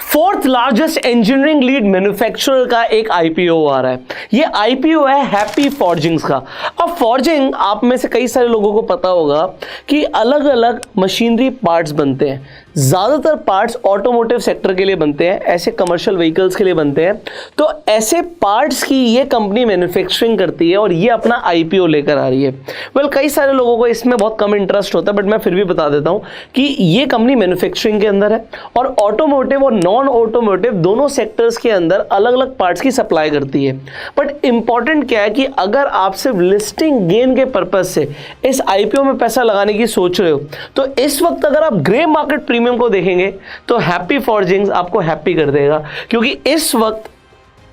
Fourth largest engineering lead manufacturer का एक IPO आ रहा है। ये आईपीओ है हैप्पी फॉर्जिंग्स का। अब फॉर्जिंग, आप में से कई सारे लोगों को पता होगा कि अलग अलग मशीनरी पार्ट्स बनते हैं। ज़्यादातर पार्ट्स ऑटोमोटिव सेक्टर के लिए बनते हैं, ऐसे कमर्शियल व्हीकल्स के लिए बनते हैं। तो ऐसे पार्ट्स की ये कंपनी मैन्युफैक्चरिंग करती है और ये अपना आईपीओ लेकर आ रही है। कई सारे लोगों को इसमें बहुत कम इंटरेस्ट होता है, बट मैं फिर भी बता देता हूँ कि ये कंपनी मैन्युफैक्चरिंग के अंदर है और ऑटोमोटिव और नॉन ऑटोमोटिव दोनों सेक्टर्स के अंदर अलग अलग पार्ट्स की सप्लाई करती है। बट इंपॉर्टेंट क्या है कि अगर आप सिर्फ लिस्टिंग गेन के पर्पज से इस आईपीओ में पैसा लगाने की सोच रहे हो, तो इस वक्त अगर आप ग्रे मार्केट प्रीमियम को देखेंगे तो हैप्पी फॉर्जिंग्स आपको हैप्पी कर देगा, क्योंकि इस वक्त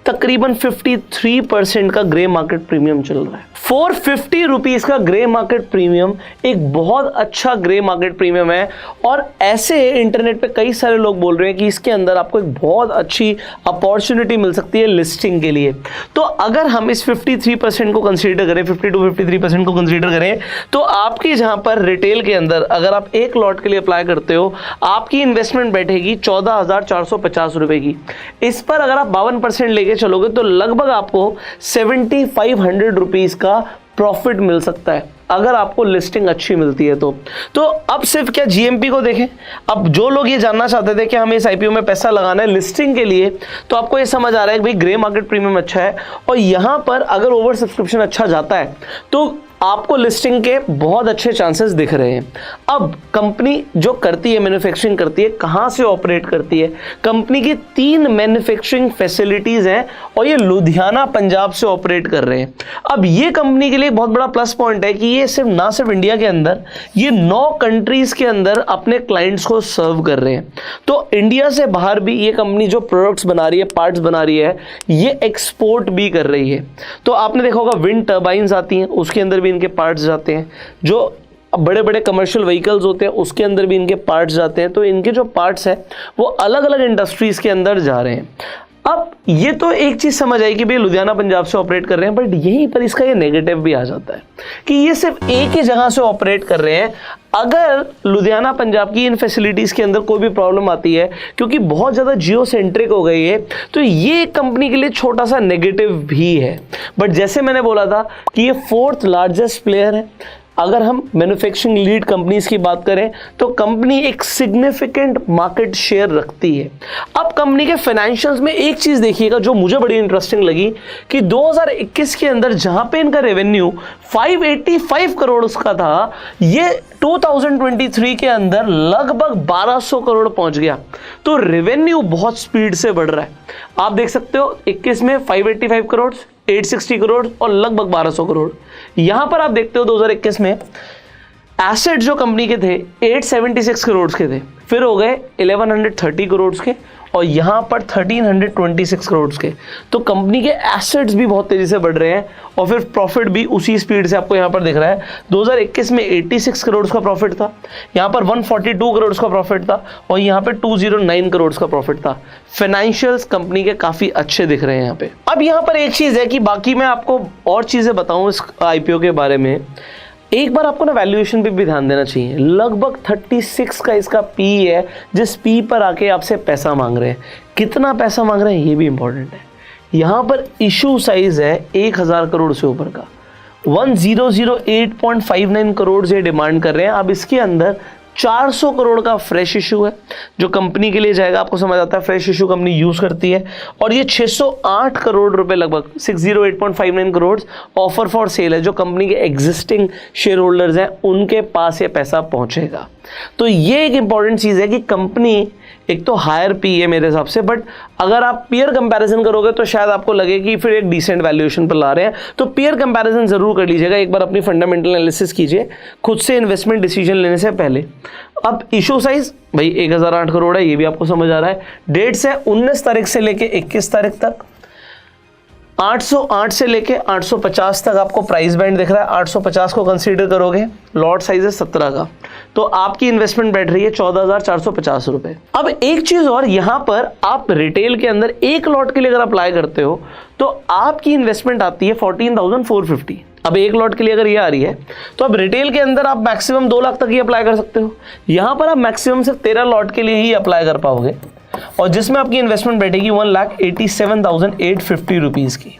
तकरीबन 53% का ग्रे मार्केट प्रीमियम चल रहा है। 450 रुपीज का ग्रे मार्केट प्रीमियम एक बहुत अच्छा ग्रे मार्केट प्रीमियम है। और ऐसे इंटरनेट पे कई सारे लोग बोल रहे हैं कि इसके अंदर आपको एक बहुत अच्छी अपॉर्चुनिटी मिल सकती है लिस्टिंग के लिए। तो अगर हम इस 53% को कंसीडर करें, 50 to 53% को कंसीडर करें, तो आपकी जहां पर रिटेल के अंदर अगर आप एक लॉट के लिए अप्लाई करते हो, आपकी इन्वेस्टमेंट बैठेगी 14,450 रुपए की। इस पर अगर आप 52% लेके चलोगे तो लगभग आपको 7,500 रुपीज का प्रॉफिट मिल सकता है अगर आपको लिस्टिंग अच्छी मिलती है। तो अब सिर्फ क्या जीएमपी को देखें, अब जो लोग ये जानना चाहते थे कि हमें इस आईपीओ में पैसा लगाना है लिस्टिंग के लिए, तो आपको ये समझ आ रहा है कि भाई ग्रे मार्केट प्रीमियम अच्छा है और यहां पर अगर ओवर सब्सक्रिप्शन अच्छा जाता है तो आपको लिस्टिंग के बहुत अच्छे चांसेस दिख रहे हैं। अब कंपनी जो करती है, मैन्युफैक्चरिंग करती है, कहां से ऑपरेट करती है? कंपनी की 3 मैन्युफैक्चरिंग फैसिलिटीज हैं और ये लुधियाना पंजाब से ऑपरेट कर रहे हैं। अब ये कंपनी के लिए बहुत बड़ा प्लस पॉइंट है कि ये ना सिर्फ इंडिया के अंदर, ये 9 कंट्रीज के अंदर अपने क्लाइंट्स को सर्व कर रहे हैं। तो इंडिया से बाहर भी ये कंपनी जो प्रोडक्ट्स बना रही है, पार्ट्स बना रही है, ये एक्सपोर्ट भी कर रही है। तो आपने देखा होगा विंड टर्बाइंस आती हैं, उसके अंदर भी इनके पार्ट्स जाते हैं। जो बड़े बड़े कमर्शियल व्हीकल्स होते हैं उसके अंदर भी इनके पार्ट्स जाते हैं। तो इनके जो पार्ट्स हैं वो अलग अलग इंडस्ट्रीज के अंदर जा रहे हैं। अब ये तो एक चीज समझ आई कि भाई लुधियाना पंजाब से ऑपरेट कर रहे हैं, बट यहीं पर इसका ये नेगेटिव भी आ जाता है कि ये सिर्फ एक ही जगह से ऑपरेट कर रहे हैं। अगर लुधियाना पंजाब की इन फैसिलिटीज के अंदर कोई भी प्रॉब्लम आती है, क्योंकि बहुत ज्यादा जियो सेंट्रिक हो गई है, तो ये कंपनी के लिए छोटा सा नेगेटिव भी है। बट जैसे मैंने बोला था कि ये 4th लार्जेस्ट प्लेयर है। अगर हम मैन्युफैक्चरिंग लीड कंपनीज की बात करें तो कंपनी एक सिग्निफिकेंट मार्केट शेयर रखती है। अब कंपनी के फाइनेंशियल्स में एक चीज देखिएगा जो मुझे बड़ी इंटरेस्टिंग लगी कि 2021 के अंदर जहां पे इनका रेवेन्यू 585 करोड़ का था, ये 2023 के अंदर लगभग 1200 करोड़ पहुंच गया। तो रेवेन्यू बहुत स्पीड से बढ़ रहा है। आप देख सकते हो 21 में 585 करोड़, 860 करोड़ और लगभग 1200 करोड़। यहां पर आप देखते हो 2021 में एसेट जो कंपनी के थे 876 करोड़ के थे, फिर हो गए 1130 करोड़ के और यहां पर 1326 करोड़ के। तो कंपनी के एसेट्स भी बहुत तेजी से बढ़ रहे हैं और फिर प्रॉफिट भी उसी स्पीड से आपको यहां पर दिख रहा है। 2021 में 86 करोड़ का प्रॉफिट था, यहां पर 142 करोड़ का प्रॉफिट था और यहां पर 209 करोड़ का प्रॉफिट था। फाइनेंशियल्स कंपनी के काफी अच्छे दिख रहे हैं यहां पे। अब यहां पर एक चीज है कि बाकी मैं आपको और चीजें बताऊं इस आईपीओ के बारे में, एक बार आपको ना वैल्यूएशन पे भी ध्यान देना चाहिए। लगभग 36 का इसका पी है, जिस पी पर आके आपसे पैसा मांग रहे हैं। कितना पैसा मांग रहे हैं ये भी इंपॉर्टेंट है। यहां पर इशू साइज है 1000 करोड़ से ऊपर का, 1008.59 करोड़ से डिमांड कर रहे हैं। अब इसके अंदर 400 करोड़ का फ्रेश इशू है जो कंपनी के लिए जाएगा। आपको समझ आता है फ्रेश इशू कंपनी यूज करती है। और ये 608 करोड़ रुपए, लगभग 608.59 करोड़ ऑफर फॉर सेल है जो कंपनी के एग्जिस्टिंग शेयर होल्डर्स हैं उनके पास ये पैसा पहुंचेगा। तो ये एक इंपॉर्टेंट चीज है कि कंपनी एक तो हायर पी है मेरे हिसाब से, बट अगर आप पीयर कंपैरिजन करोगे तो शायद आपको लगे कि फिर एक डिसेंट वैल्यूएशन पर ला रहे हैं। तो पीयर कंपैरिजन जरूर कर लीजिएगा, एक बार अपनी फंडामेंटल एनालिसिस कीजिए खुद से इन्वेस्टमेंट डिसीजन लेने से पहले। अब इशू साइज भाई 1008 करोड़ है, ये भी आपको समझ आ रहा है। डेट्स है 19 तारीख से लेके 21 तारीख तक, 808 से लेके 850 तक आपको प्राइस बैंड दिख रहा है। 850 को कंसीडर करोगे, लॉट साइज है 17 का, तो आपकी इन्वेस्टमेंट बैठ रही है 14,450 रुपए। अब एक चीज और, यहां पर आप रिटेल के अंदर एक लॉट के लिए अगर अप्लाई करते हो तो आपकी इन्वेस्टमेंट आती है 14,450। अब एक लॉट के लिए अगर ये आ रही है तो अब रिटेल के अंदर आप मैक्सिमम 2 लाख तक ही अप्लाई कर सकते हो। यहां पर आप मैक्सिमम सिर्फ 13 लॉट के लिए ही अप्लाई कर पाओगे और जिसमें आपकी इन्वेस्टमेंट बैठेगी 1,87,850 रुपीज़ की।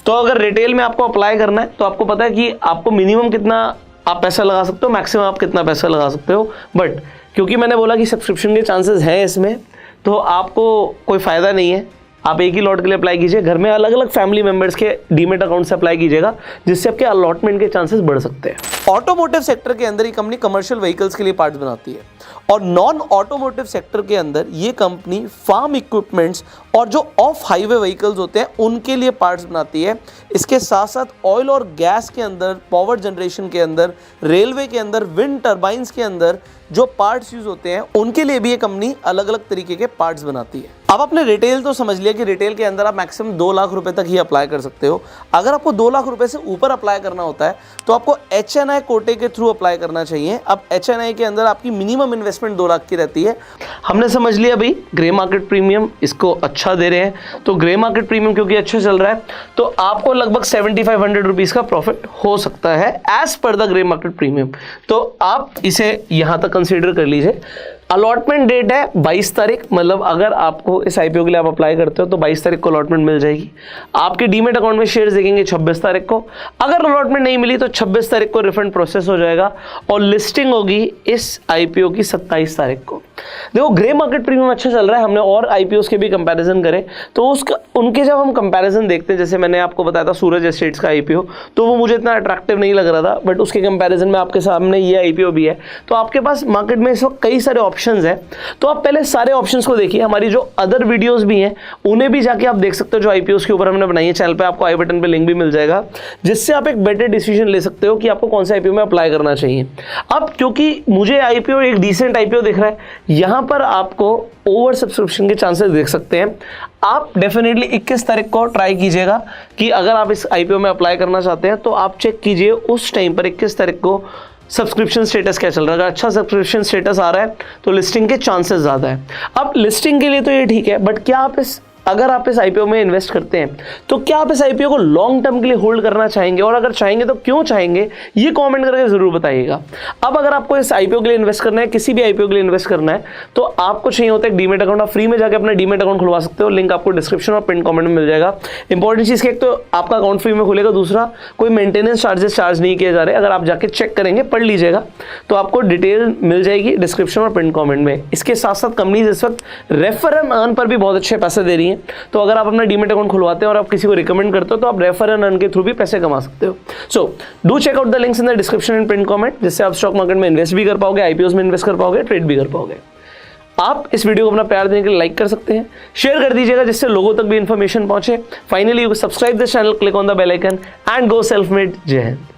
तो अगर रिटेल में आपको अप्लाई करना है तो आपको पता है कि आपको मिनिमम कितना आप पैसा लगा सकते हो, मैक्सिमम आप कितना पैसा लगा सकते हो। बट क्योंकि मैंने बोला कि सब्सक्रिप्शन के चांसेस हैं इसमें, तो आपको कोई फ़ायदा नहीं है। आप एक ही लॉट के लिए अप्लाई कीजिए, घर में अलग अलग फैमिली मेंबर्स के डीमेट अकाउंट से अप्लाई कीजिएगा, जिससे आपके अलॉटमेंट के चांसेस बढ़ सकते हैं। ऑटोमोटिव सेक्टर के अंदर ये कंपनी कमर्शियल व्हीकल्स के लिए पार्ट्स बनाती है, और नॉन ऑटोमोटिव सेक्टर के अंदर ये कंपनी फार्म इक्विपमेंट्स और जो ऑफ हाईवे व्हीकल्स होते हैं उनके लिए पार्ट्स बनाती है। इसके साथ साथ ऑयल और गैस के अंदर, पावर जनरेशन के अंदर, रेलवे के अंदर, विंड टर्बाइंस के अंदर जो पार्ट्स यूज होते हैं उनके लिए भी ये कंपनी अलग अलग तरीके के पार्ट्स बनाती है। अब आपने रिटेल तो समझ लिया कि रिटेल के अंदर आप मैक्सिमम 2 लाख रुपए तक ही अप्लाई कर सकते हो। अगर आपको 2 लाख रुपए से ऊपर अप्लाई करना होता है तो आपको HNI कोटे के थ्रू अप्लाई करना चाहिए। अब HNI के अंदर आपकी मिनिमम इन्वेस्टमेंट 2 लाख की रहती है। हमने समझ लिया भाई ग्रे मार्केट प्रीमियम इसको अच्छा दे रहे हैं, तो ग्रे मार्केट प्रीमियम क्योंकि अच्छा चल रहा है तो आपको लगभग 7500 रुपीज़ का प्रॉफिट हो सकता है as per the grey market premium. तो आप इसे यहाँ तक कंसिडर कर लीजिए। अलॉटमेंट डेट है 22 तारीख, मतलब अगर आपको इस आईपीओ के लिए आप अप्लाई करते हो तो 22 तारीख को अलॉटमेंट मिल जाएगी। आपके डीमेट अकाउंट में शेयर्स देखेंगे 26 तारीख को। अगर अलॉटमेंट नहीं मिली तो 26 तारीख को रिफंड प्रोसेस हो जाएगा और लिस्टिंग होगी इस आईपीओ की 27 तारीख को। देखो ग्रे मार्केट प्रीमियम अच्छा चल रहा है, हमने और आईपीओस के भी कंपैरिजन करें तो उनके जब हम कंपैरिजन देखते हैं, जैसे मैंने आपको बताया था सूरज एस्टेट्स का आईपीओ, तो वो मुझे इतना अट्रैक्टिव नहीं लग रहा था, बट उसके कंपैरिजन में आपके सामने ये आईपीओ भी है। तो आपके पास मार्केट में इस वक्त कई सारे ऑप्शंस हैं, तो आप पहले सारे ऑप्शंस को देखिए। हमारी जो अदर वीडियोस भी हैं उन्हें भी जाके आप देख सकते हो, जो आईपीओस के ऊपर हमने बनाई है चैनल पे, आपको आई बटन पे लिंक भी मिल जाएगा, जिससे आप एक बेटर डिसीजन ले सकते हो कि आपको कौन सा आईपीओ में अप्लाई करना चाहिए। अब क्योंकि मुझे आईपीओ एक डिसेंट आईपीओ दिख रहा है, यहाँ पर आपको ओवर सब्सक्रिप्शन के चांसेस देख सकते हैं। आप डेफिनेटली 21 तारीख को ट्राई कीजिएगा कि अगर आप इस आईपीओ में अप्लाई करना चाहते हैं तो आप चेक कीजिए उस टाइम पर 21 तारीख को सब्सक्रिप्शन स्टेटस क्या चल रहा है। अगर अच्छा सब्सक्रिप्शन स्टेटस आ रहा है तो लिस्टिंग के चांसेस ज़्यादा है। अब लिस्टिंग के लिए तो ये ठीक है, बट क्या आप अगर आप इस आईपीओ में इन्वेस्ट करते हैं तो क्या आप इस आईपीओ को लॉन्ग टर्म के लिए होल्ड करना चाहेंगे, और अगर चाहेंगे तो क्यों चाहेंगे, ये कमेंट करके जरूर बताइएगा। अब अगर आपको इस आईपीओ के लिए इन्वेस्ट करना है, किसी भी आईपीओ के लिए इन्वेस्ट करना है, तो आपको चाहिए होता है एक डीमेट अकाउंट। आप फ्री में जाकर अपना डीमेट अकाउंट खुलवा सकते हो, लिंक आपको डिस्क्रिप्शन और पिन कमेंट में मिल जाएगा। इंपॉर्टेंट चीज़ एक तो आपका अकाउंट फ्री में खुलेगा, दूसरा कोई मेंटेनेंस चार्जेस चार्ज नहीं किए जा रहे। अगर आप जाके चेक करेंगे, पढ़ लीजिएगा, तो आपको डिटेल मिल जाएगी डिस्क्रिप्शन और पिन कमेंट में। इसके साथ साथ कंपनीज इस वक्त रेफर एंड अर्न पर भी बहुत अच्छे पैसे दे रही हैं, तो अगर आप अपना डीमेट अकाउंट खुलवाते हैं और आप किसी को रिकमेंड करते हो तो आप रेफर एंड अर्न के थ्रू भी पैसे कमा सकते हो। So do check out the links in the description and pin comment, जिससे आप स्टॉक मार्केट में इन्वेस्ट भी कर पाओगे, आईपीओस में इन्वेस्ट कर पाओगे, ट्रेड भी कर पाओगे। आप इस वीडियो को अपना प्यार देने के लिए लाइक कर सकते हैं, शेयर कर दीजिएगा जिससे लोगों तक भी इंफॉर्मेशन पहुंचे। Finally you subscribe this channel, click on the bell icon and go self made. जय हिंद।